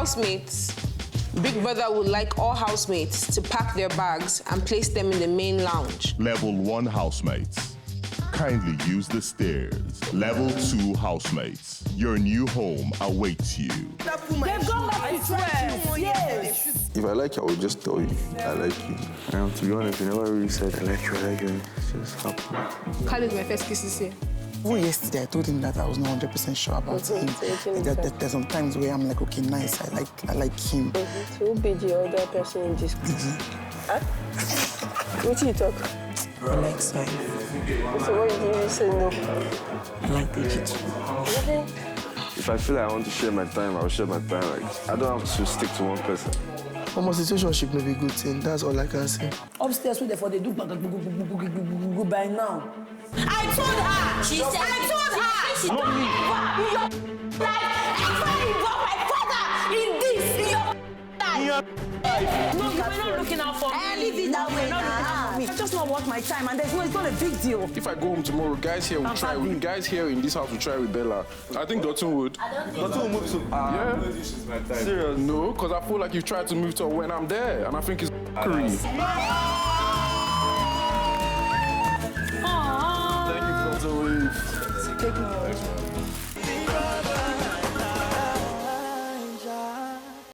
Housemates. Big Brother would like all housemates to pack their bags and place them in the main lounge. Level 1 housemates. Kindly use the stairs. Level 2 housemates. Your new home awaits you. They've gone back to friends. Yes. If I like you, I will just tell you I like you. To be honest, you never really said I like you, It's just happened. Khalid, my first kiss this year. Even yesterday, I told him that I was not 100% sure about him. There's some times where I'm like, okay, nice, I like him. Who be the other person in this group? Huh? What do you talk? I like Sai. So what did you say no? I like Biggie too. Okay. If I feel like I want to share my time, I'll share my time. Like, I don't have to stick to one person. Homosexualship may be a good thing, that's all I can say. Upstairs, where they do by now. I told her! She said I told her! She told me! In your life, ever involve my father in this, in your life! No, you were not looking out for me. Leave it that way now. It's just not worth my time, and it's not a big deal. If I go home tomorrow, guys here will try. Guys here in this house will try with Bella. I think Dotun would. Dotun will move to. Yeah. She's my type. Serious? No, because I feel like you've tried to move to her when I'm there, and I think it's crazy.